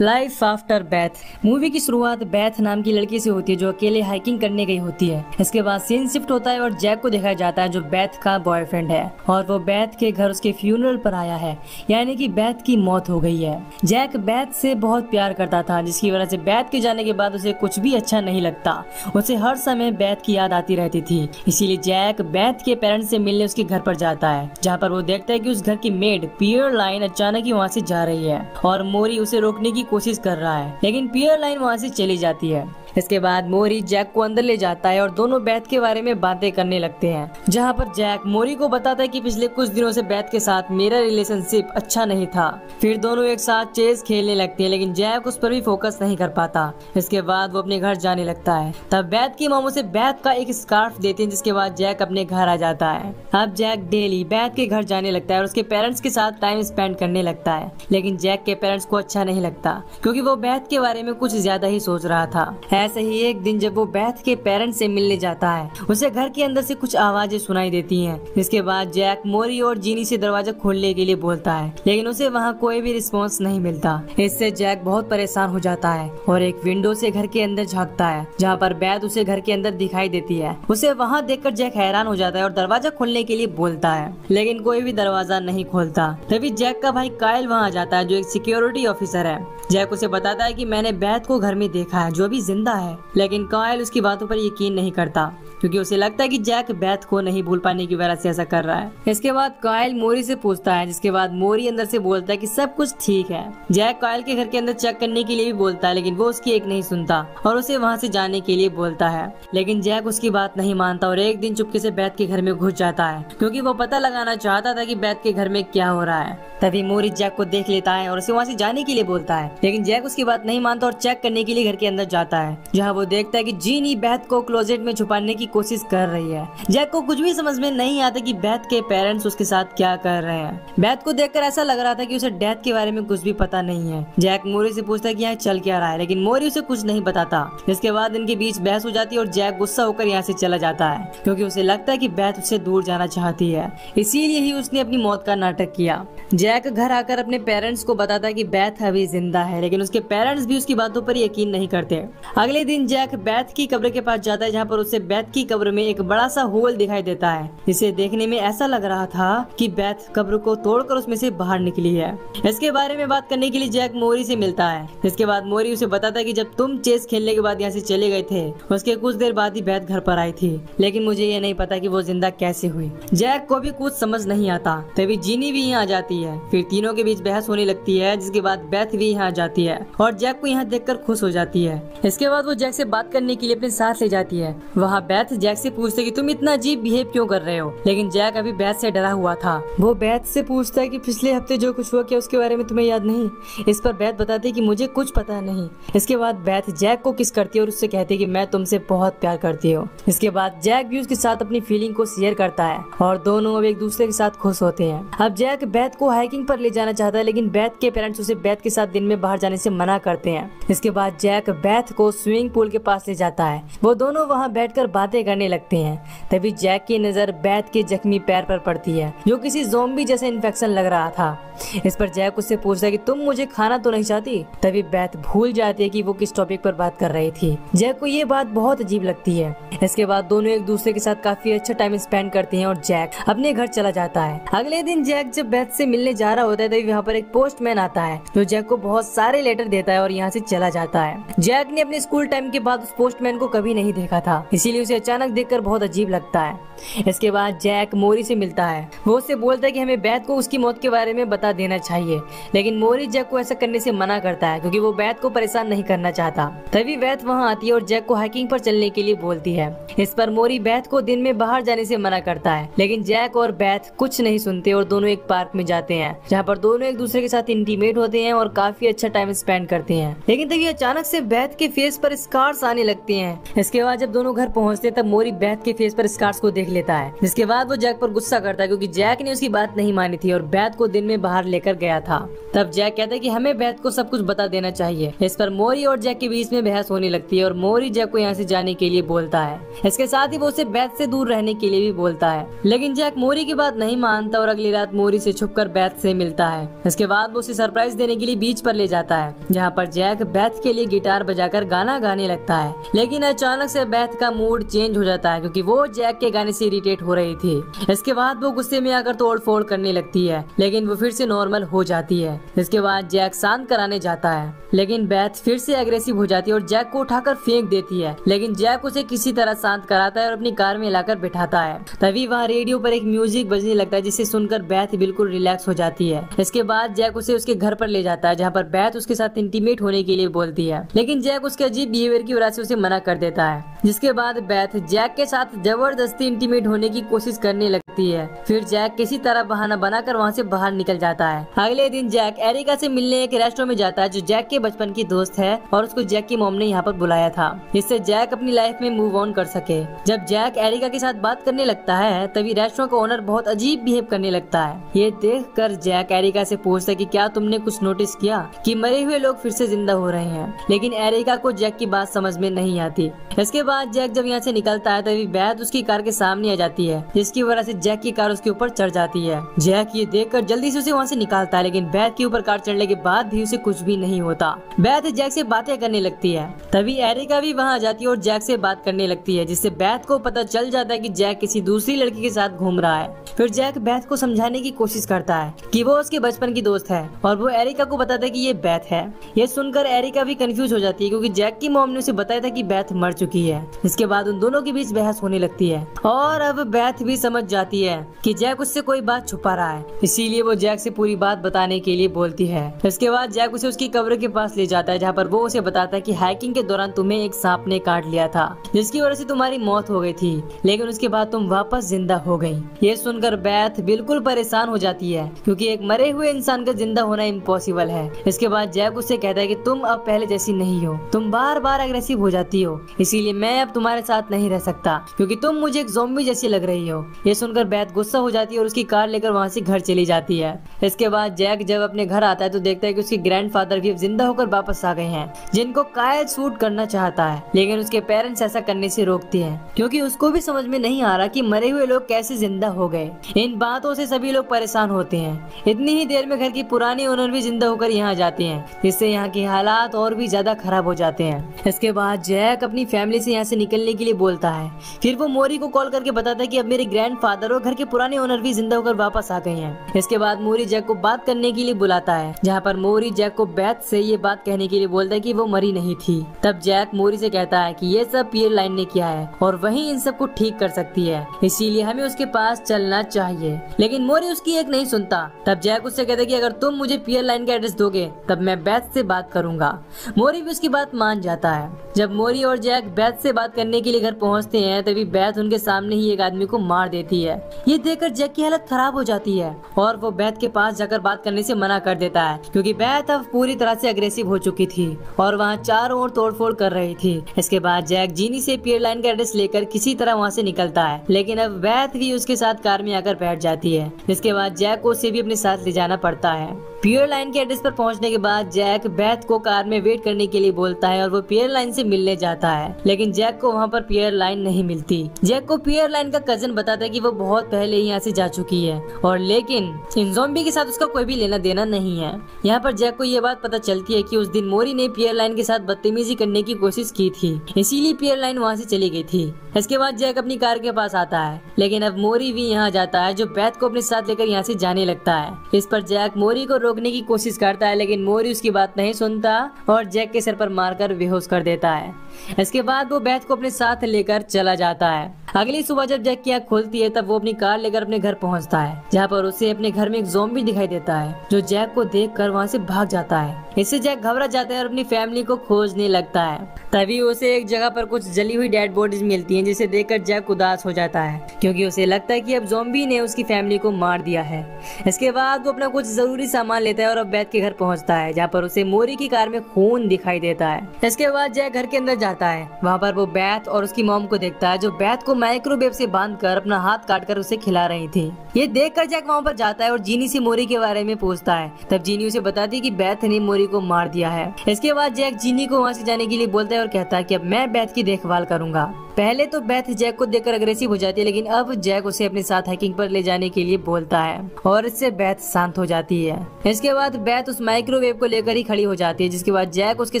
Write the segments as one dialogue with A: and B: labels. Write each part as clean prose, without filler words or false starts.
A: Life after Beth. Movie की शुरुआत Beth नाम की लड़की से होती है जो अकेले हाइकिंग करने गई होती है। इसके बाद सीन शिफ्ट होता है और जैक को दिखाया जाता है जो बेथ का बॉयफ्रेंड है और वो बेथ के घर उसके फ्यूनरल पर आया है, यानी कि बेथ की मौत हो गई है। जैक बेथ से बहुत प्यार करता था जिसकी वजह से बेथ के जाने के बाद उसे कुछ भी अच्छा नहीं लगता। उसे हर समय बेथ की याद आती रहती थी, इसीलिए जैक बेथ के पेरेंट्स से मिलने उसके घर पर जाता है, जहाँ पर वो देखता है कि उस घर की मेड पियरलाइन अचानक ही वहाँ से जा रही है और मोरी उसे रोकने की कोशिश कर रहा है, लेकिन पियरलाइन वहाँ से चली जाती है। इसके बाद मोरी जैक को अंदर ले जाता है और दोनों बेथ के बारे में बातें करने लगते हैं, जहाँ पर जैक मोरी को बताता है कि पिछले कुछ दिनों से बेथ के साथ मेरा रिलेशनशिप अच्छा नहीं था। फिर दोनों एक साथ चेस खेलने लगते हैं, लेकिन जैक उस पर भी फोकस नहीं कर पाता। इसके बाद वो अपने घर जाने लगता है, तब बेथ की मॉम उसे बेथ का एक स्कार्फ देते हैं, जिसके बाद जैक अपने घर आ जाता है। अब जैक डेली बेथ के घर जाने लगता है और उसके पेरेंट्स के साथ टाइम स्पेंड करने लगता है, लेकिन जैक के पेरेंट्स को अच्छा नहीं लगता क्योंकि वो बेथ के बारे में कुछ ज्यादा ही सोच रहा था। ऐसे ही एक दिन जब वो बेथ के पेरेंट्स से मिलने जाता है, उसे घर के अंदर से कुछ आवाजें सुनाई देती हैं। इसके बाद जैक मोरी और जीनी से दरवाजा खोलने के लिए बोलता है, लेकिन उसे वहाँ कोई भी रिस्पॉन्स नहीं मिलता। इससे जैक बहुत परेशान हो जाता है और एक विंडो से घर के अंदर झांकता है, जहाँ पर बेथ उसे घर के अंदर दिखाई देती है। उसे वहाँ देखकर जैक हैरान हो जाता है और दरवाजा खोलने के लिए बोलता है, लेकिन कोई भी दरवाजा नहीं खोलता। तभी जैक का भाई कायल वहाँ आ जाता है जो एक सिक्योरिटी ऑफिसर है। जैक उसे बताता है कि मैंने बेथ को घर में देखा है जो अभी जिंदा है, लेकिन कायल उसकी बातों पर यकीन नहीं करता क्योंकि उसे लगता है कि जैक बेथ को नहीं भूल पाने की वजह से ऐसा कर रहा है। इसके बाद कायल मोरी से पूछता है, जिसके बाद मोरी अंदर से बोलता है कि सब कुछ ठीक है। जैक कायल के घर के अंदर चेक करने के लिए भी बोलता है, लेकिन वो उसकी एक नहीं सुनता और उसे वहाँ से जाने के लिए बोलता है, लेकिन जैक उसकी बात नहीं मानता और एक दिन चुपके से बेथ के घर में घुस जाता है क्योंकि वो पता लगाना चाहता था कि बेथ के घर में क्या हो रहा है। तभी मोरी जैक को देख लेता है और उसे वहाँ से जाने के लिए बोलता है, लेकिन जैक उसकी बात नहीं मानता और चेक करने के लिए घर के अंदर जाता है, जहाँ वो देखता है कि जीनी बेथ को क्लोजेट में छुपाने की कोशिश कर रही है। जैक को कुछ भी समझ में नहीं आता कि बेथ के पेरेंट्स उसके साथ क्या कर रहे हैं। बेथ को देखकर ऐसा लग रहा था कि उसे डेथ के बारे में कुछ भी पता नहीं है। जैक मोरी से पूछता है कि यहाँ चल क्या रहा है, लेकिन मोरी उसे कुछ नहीं बताता। इसके बाद इनके बीच बहस हो जाती है और जैक गुस्सा होकर यहाँ से चला जाता है क्योंकि उसे लगता है कि बेथ उससे दूर जाना चाहती है, इसीलिए ही उसने अपनी मौत का नाटक किया। जैक घर आकर अपने पेरेंट्स को बताता है कि बेथ अभी जिंदा है, लेकिन उसके पेरेंट्स भी उसकी बातों पर यकीन नहीं करते। अगले दिन जैक बेथ की कब्र के पास जाता है, जहाँ पर उसे बेथ की कब्र में एक बड़ा सा होल दिखाई देता है। इसे देखने में ऐसा लग रहा था कि बेथ कब्र को तोड़कर उसमें से बाहर निकली है। इसके बारे में बात करने के लिए जैक मोरी से मिलता है। इसके बाद मोरी उसे बताता है कि जब तुम चेस खेलने के बाद यहाँ से चले गए थे, उसके कुछ देर बाद ही बेथ घर पर आई थी, लेकिन मुझे ये नहीं पता कि वो जिंदा कैसे हुई। जैक को भी कुछ समझ नहीं आता। तभी जीनी भी यहाँ आ जाती है, फिर तीनों के बीच बहस होने लगती है, जिसके बाद बेथ भी यहाँ आ जाती है और जैक को यहाँ देखकर खुश हो जाती है। इसके बाद वो जैक से बात करने के लिए अपने साथ ले जाती है। वहाँ बेथ जैक से पूछते कि तुम इतना अजीब बिहेव क्यों कर रहे हो, लेकिन जैक अभी बेथ से डरा हुआ था। वो बेथ से पूछता है कि पिछले हफ्ते जो कुछ हुआ क्या उसके बारे में तुम्हें याद नहीं। इस पर बेथ बताती है कि मुझे कुछ पता नहीं। इसके बाद बेथ जैक को किस करती है और उससे कहती है कि मैं तुमसे बहुत प्यार करती हूँ। इसके बाद जैक भी उसके साथ अपनी फीलिंग को शेयर करता है और दोनों अब एक दूसरे के साथ खुश होते हैं। अब जैक बेथ को हाइकिंग पर ले जाना चाहता है, लेकिन बेथ के पेरेंट्स उसे बेथ के साथ दिन में बाहर जाने से मना करते हैं। इसके बाद जैक बेथ को स्विमिंग पूल के पास ले जाता है। वो दोनों वहाँ बैठकर बातें करने लगते हैं। तभी जैक की नजर बेथ के जख्मी पैर पर पड़ती है जो किसी ज़ॉम्बी जैसे इन्फेक्शन लग रहा था। इस पर जैक उससे पूछता है कि तुम मुझे खाना तो नहीं चाहती। तभी बेथ भूल जाती है कि वो किस टॉपिक पर बात कर रही थी। जैक को ये बात बहुत अजीब लगती है। इसके बाद दोनों एक दूसरे के साथ काफी अच्छा टाइम स्पेंड करते हैं और जैक अपने घर चला जाता है। अगले दिन जैक जब बेथ से मिलने जा रहा होता है तभी वहाँ पर एक पोस्टमैन आता है जो जैक को बहुत सारे लेटर देता है और यहाँ से चला जाता है। जैक ने अपने स्कूल टाइम के बाद उस पोस्टमैन को कभी नहीं देखा था, इसीलिए उसे अचानक देखकर बहुत अजीब लगता है। इसके बाद जैक मोरी से मिलता है। वो उससे बोलता है कि हमें बेथ को उसकी मौत के बारे में बता देना चाहिए, लेकिन मोरी जैक को ऐसा करने से मना करता है क्योंकि वो बेथ को परेशान नहीं करना चाहता। तभी बेथ वहाँ आती है और जैक को हाइकिंग पर चलने के लिए बोलती है। इस पर मोरी बेथ को दिन में बाहर जाने से मना करता है, लेकिन जैक और बेथ कुछ नहीं सुनते और दोनों एक पार्क में जाते हैं, जहाँ पर दोनों एक दूसरे के साथ इंटीमेट होते हैं और काफी अच्छा टाइम स्पेंड करते हैं। लेकिन तभी अचानक से बेथ के फेस पर पर स्कार्स आने लगते हैं। इसके बाद जब दोनों घर पहुंचते तब मोरी बेथ के फेस पर स्कार्स को देख लेता है। जिसके बाद वो जैक पर गुस्सा करता है क्योंकि जैक ने उसकी बात नहीं मानी थी और बेथ को दिन में बाहर लेकर गया था। तब जैक कहता है कि हमें बेथ को सब कुछ बता देना चाहिए। इस पर मोरी और जैक के बीच में बहस होने लगती है और मोरी जैक को यहाँ से जाने के लिए बोलता है। इसके साथ ही वो उसे बेथ से दूर रहने के लिए भी बोलता है, लेकिन जैक मोरी की बात नहीं मानता और अगली रात मोरी से छुपकर बेथ से मिलता है। इसके बाद वो उसे सरप्राइज देने के लिए बीच पर ले जाता है, जहाँ पर जैक बेथ के लिए गिटार बजाकर गाना गाने लगता है। लेकिन अचानक से बेथ का मूड चेंज हो जाता है क्योंकि वो जैक के गाने से इरिटेट हो रही थी। इसके बाद वो गुस्से में आकर तोड़ फोड़ करने लगती है, लेकिन वो फिर से नॉर्मल हो जाती है। इसके बाद जैक शांत कराने जाता है, लेकिन बेथ फिर से एग्रेसिव हो जाती है और जैक को उठाकर फेंक देती है। लेकिन जैक उसे किसी तरह शांत कराता है और अपनी कार में लाकर बिठाता है। तभी वहाँ रेडियो पर एक म्यूजिक बजने लगता है, जिसे सुनकर बेथ बिल्कुल रिलैक्स हो जाती है। इसके बाद जैक उसे उसके घर पर ले जाता है, जहाँ पर बेथ उसके साथ इंटीमेट होने के लिए बोलती है, लेकिन जैक उसके अजीब बिहेवियर की वजह से उसे मना कर देता है। जिसके बाद बेथ जैक के साथ जबरदस्ती इंटीमेट होने की कोशिश करने लगती है। फिर जैक किसी तरह बहाना बनाकर वहाँ से बाहर निकल जाता है। अगले दिन जैक एरिका से मिलने एक रेस्टोरेंट में जाता है, जो जैक के बचपन की दोस्त है और उसको जैक की मॉम ने यहाँ पर बुलाया था, जिससे जैक अपनी लाइफ में मूव ऑन कर सके। जब जैक एरिका के साथ बात करने लगता है तभी रेस्टोरेंट का ओनर बहुत अजीब बिहेव करने लगता है। ये देखकर जैक एरिका से पूछता है कि क्या तुमने कुछ नोटिस किया कि मरे हुए लोग फिर से जिंदा हो रहे हैं, लेकिन एरिका को जैक की बात समझ में नहीं आती। इसके बाद जैक जब यहाँ से निकलता है तभी बेथ उसकी कार के सामने आ जाती है, जिसकी वजह से जैक की कार उसके ऊपर चढ़ जाती है। जैक ये देखकर जल्दी से उसे वहाँ से निकालता है, लेकिन बेथ के ऊपर कार चढ़ने के बाद भी उसे कुछ भी नहीं होता। बेथ जैक से बातें करने लगती है। तभी एरिका भी वहाँ आ जाती है और जैक से बात करने लगती है, जिससे बेथ को पता चल जाता है कि जैक किसी दूसरी लड़की के साथ घूम रहा है। फिर जैक बेथ को समझाने की कोशिश करता है कि वो उसके बचपन की दोस्त है और वो एरिका को बताता है कि ये बेथ है। ये सुनकर एरिका भी कंफ्यूज हो जाती है क्योंकि जैक की मॉम ने उसे बताया था कि बेथ मर चुकी है। इसके बाद उन दोनों के बीच बहस होने लगती है और अब बेथ भी समझ जाती है कि जैक उससे कोई बात छुपा रहा है, इसीलिए वो जैक से पूरी बात बताने के लिए बोलती है। इसके बाद जैक उसे उसकी कब्र के पास ले जाता है, जहाँ पर वो उसे बताता है कि हाइकिंग के दौरान तुम्हें एक सांप ने काट लिया था, जिसकी वजह से तुम्हारी मौत हो गई थी, लेकिन उसके बाद तुम वापस जिंदा हो गई। ये सुनकर बेथ बिल्कुल परेशान हो जाती है क्योंकि एक मरे हुए इंसान का जिंदा होना इम्पॉसिबल है। इसके बाद जैक उससे कहता है कि तुम अब पहले जैसी नहीं हो, तुम बार बार एग्रेसिव हो जाती हो, इसीलिए मैं अब तुम्हारे साथ नहीं रह सकता क्योंकि तुम मुझे एक ज़ॉम्बी जैसी लग रही हो। ये सुनकर बेथ गुस्सा हो जाती है और उसकी कार लेकर वहाँ से घर चली जाती है। इसके बाद जैक जब अपने घर आता है तो देखता है कि उसके ग्रैंडफादर भी अब जिंदा होकर वापस आ गए हैं, जिनको कायल शूट करना चाहता है, लेकिन उसके पेरेंट्स ऐसा करने से रोकते हैं क्योंकि उसको भी समझ में नहीं आ रहा कि मरे हुए लोग कैसे जिंदा हो गए। इन बातों से सभी लोग परेशान होते हैं। इतनी ही देर में घर की पुरानी ओनर भी जिंदा होकर यहाँ जाते हैं, जिससे यहाँ के हालात और भी ज्यादा खराब हो जाते हैं। इसके बाद जैक अपनी फैमिली से यहाँ से निकलने के लिए बोलता है। फिर वो मोरी को कॉल करके बताता है कि अब मेरे ग्रैंडफादर और घर के पुराने ओनर भी जिंदा होकर वापस आ गए हैं। इसके बाद मोरी जैक को बात करने के लिए बुलाता है, जहाँ पर मोरी जैक को बेथ से ये बात कहने के लिए बोलता है कि वो मरी नहीं थी। तब जैक मोरी से कहता है कि ये सब पियर लाइन ने किया है और वही इन सब को ठीक कर सकती है, इसीलिए हमें उसके पास चलना चाहिए। लेकिन मोरी उसकी एक नहीं सुनता। तब जैक उससे कहता है कि अगर तुम मुझे पियर लाइन का एड्रेस दोगे तब मैं बेथ से बात करूंगा। मोरी भी उसकी बात मान जाता है। जब मोरी और जैक बेथ से बात करने के लिए घर पहुंचते हैं तभी बेथ उनके सामने ही एक आदमी को मार देती है। ये देखकर जैक की हालत खराब हो जाती है और वो बेथ के पास जाकर बात करने से मना कर देता है क्योंकि बेथ अब पूरी तरह से अग्रेसिव हो चुकी थी और वहाँ चारों ओर तोड़फोड़ कर रही थी। इसके बाद जैक जीनी से पियर लाइन का एड्रेस लेकर किसी तरह वहाँ से निकलता है, लेकिन अब बेथ भी उसके साथ कार में आकर बैठ जाती है। इसके बाद जैक को उसे भी अपने साथ ले जाना पड़ता है। पियर लाइन के एड्रेस पर पहुंचने के बाद जैक बेथ को कार में वेट करने के लिए बोलता है और वो पियर लाइन से मिलने जाता है, लेकिन जैक को वहाँ पर पियर लाइन नहीं मिलती। जैक को पियर लाइन का कजन बताता है कि वो बहुत पहले ही यहाँ से जा चुकी है और लेकिन इन ज़ॉम्बी के साथ उसका कोई भी लेना देना नहीं है। यहाँ पर जैक को ये बात पता चलती है कि उस दिन मोरी ने पियर लाइन के साथ बदतमीजी करने की कोशिश की थी, इसीलिए पियर लाइन वहाँ से चली गई थी। इसके बाद जैक अपनी कार के पास आता है, लेकिन अब मोरी भी यहाँ जाता है, जो बेथ को अपने साथ लेकर यहाँ से जाने लगता है। इस पर जैक मोरी को रोकने की कोशिश करता है, लेकिन मोरी उसकी बात नहीं सुनता और जैक के सर पर मारकर बेहोश कर देता है। इसके बाद वो बेथ को अपने साथ लेकर चला जाता है। अगली सुबह जब जैक की आँख खुलती है तब वो अपनी कार लेकर अपने घर पहुंचता है, जहाँ पर उसे अपने घर में एक ज़ॉम्बी दिखाई देता है, जो जैक को देखकर वहाँ से भाग जाता है। इससे जैक घबरा जाता है और अपनी फैमिली को खोजने लगता है। तभी उसे एक जगह पर कुछ जली हुई डेड बॉडीज मिलती हैं, जिसे देखकर जैक उदास हो जाता है क्योंकि उसे लगता है कि अब ज़ॉम्बी ने उसकी फैमिली को मार दिया है। इसके बाद वो अपना कुछ जरूरी सामान लेता है और अब बेथ के घर पहुंचता है, जहाँ पर उसे मोरी की कार में खून दिखाई देता है। इसके बाद जैक घर के अंदर जाता है। वहाँ पर वो बेथ और उसकी मॉम को देखता है, जो बेथ को माइक्रोवेव से बांधकर अपना हाथ काटकर उसे खिला रही थी। ये देखकर जैक वहाँ पर जाता है और जीनी से मोरी के बारे में पूछता है। तब जीनी उसे बताती है कि बेथ ने मोरी को मार दिया है। इसके बाद जैक जीनी को वहाँ से जाने के लिए बोलता है और कहता है कि अब मैं बेथ की देखभाल करूंगा। पहले तो बेथ जैक को देखकर अग्रेसिव हो जाती है, लेकिन अब जैक उसे अपने साथ हाइकिंग पर ले जाने के लिए बोलता है और इससे बेथ शांत हो जाती है। इसके बाद बेथ उस माइक्रोवेव को लेकर ही खड़ी हो जाती है, जिसके बाद जैक उसके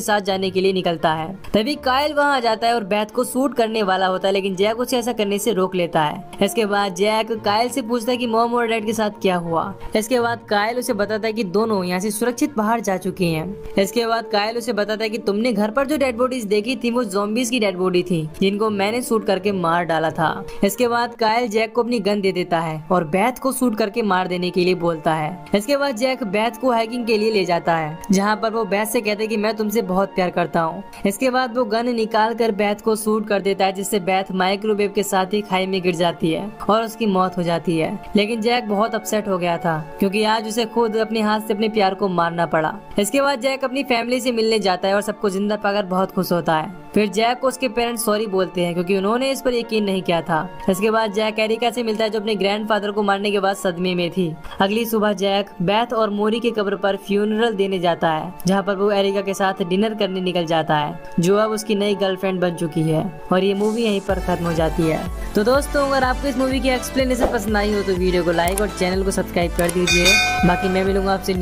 A: साथ जाने के लिए निकलता है। तभी कायल वहाँ आ जाता है और बेथ को शूट करने वाला होता है, लेकिन जैक उसे ऐसा करने से रोक लेता है। इसके बाद जैक कायल से पूछता है कि मॉम और डैड के साथ क्या हुआ। इसके बाद कायल उसे बताता है कि दोनों यहाँ से सुरक्षित बाहर जा चुके हैं। इसके बाद कायल उसे बताता है कि तुमने घर पर जो डेड बॉडीज देखी थी वो ज़ॉम्बीज की डेड बॉडी थी, जिनको मैंने शूट करके मार डाला था। इसके बाद कायल जैक को अपनी गन दे देता है और बेथ को शूट करके मार देने के लिए बोलता है। इसके बाद जैक बेथ को हाइकिंग के लिए ले जाता है, जहाँ पर वो बेथ से कहते हैं कि मैं तुमसे बहुत प्यार करता हूँ। इसके बाद वो गन निकाल कर बेथ को शूट कर देता है, जिससे बेथ माइक्रोवेव के साथ ही खाई में गिर जाती है और उसकी मौत हो जाती है। लेकिन जैक बहुत अपसेट हो गया था क्योंकि आज उसे खुद अपने हाथ से अपने प्यार को मारना पड़ा। इसके बाद जैक अपनी फैमिली से मिलने जाता है और सबको जिंदा पाकर बहुत खुश होता है। फिर जैक को उसके पेरेंट्स सॉरी बोलते हैं क्योंकि उन्होंने इस पर यकीन नहीं किया था। इसके बाद जैक एरिका से मिलता है, जो अपने ग्रैंडफादर को मारने के बाद सदमे में थी। अगली सुबह जैक बेथ और मोरी की कब्र पर फ्यूनरल देने जाता है, जहाँ पर वो एरिका के साथ डिनर करने निकल जाता है, जो अब उसकी नई गर्लफ्रेंड बन चुकी है। और ये मूवी यहीं पर खत्म हो जाती है। तो दोस्तों, अगर आपको इस मूवी की एक्सप्लेनेशन पसंद आई हो तो वीडियो को लाइक और चैनल को सब्सक्राइब कर दीजिए। बाकी मैं मिलूंगा आपसे